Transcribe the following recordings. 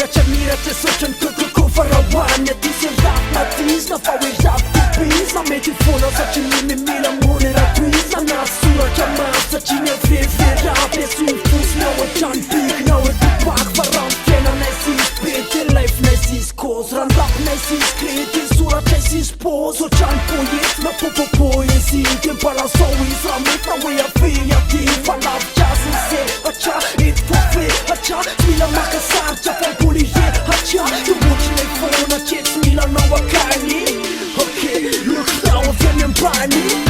mirace soqen kërko farawan e ti si rap na tiz na fa we rap të piz na me ti fona sa që një me mila mone rapiz na nasura që ma sa që një vre rap e su fus na o qan pik na o të pak faran tjena ne si spit e life ne si skoz ran rap ne si skrit e sura që si spoz o qan po jet na po e si tem para so islamit na we a fia ti fa laf qas se a qa it po fe a qa mila ma kasar qa fa puli je a qa të muqin e fona qet mila na wa kani ok look now a fjem jem pani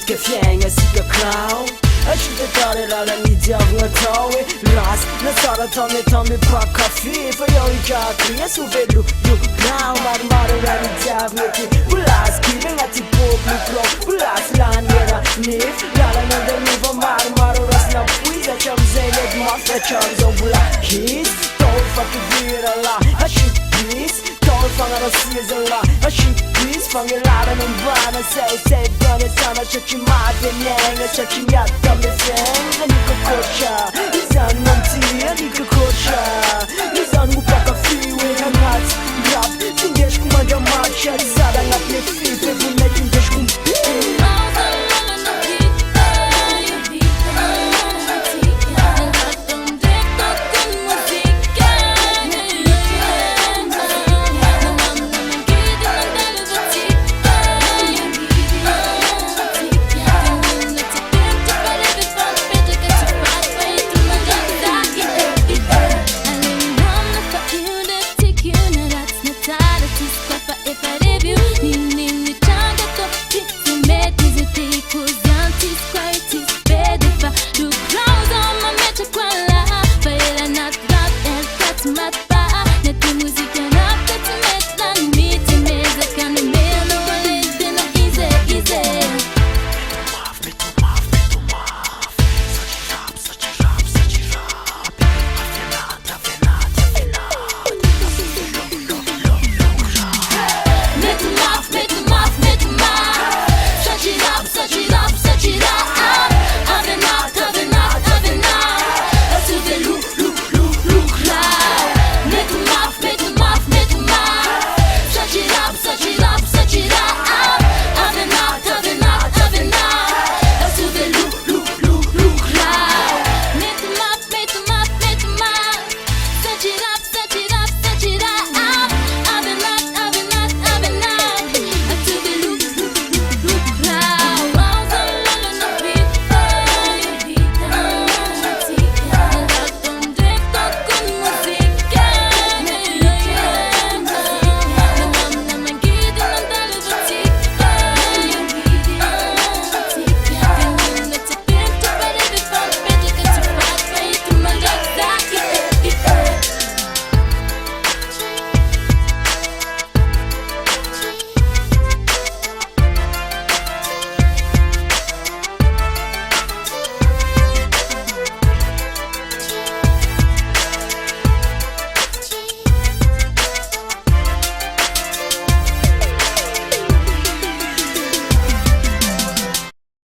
Ke fjenge si ke krau e qytetare rale një djavë në taue ras në sara tami pa kafe për jo I gati e su velu ju krau marë rale djavë në ti bulas kime nga ti pop në pro bulas lan jera nif rale në dhe një vë marë ras në puiza që më zëllet mas e që më zon bula his tol fa të vira la a shit pis tol fa nga rasizë la a shit pis fa nga rare në mbana se bërë sana që që ma dhe njëngë që që njatë të me fengë një këkoqa I zanë më më tia një këkoqa I zanë mu pa ka fiwe në ngatë rap të ndesh ku ma nga marqa I zada nga të fit e vune të ndesh ku Ni qanga to ti si me ti ziti ku zjan ti skoj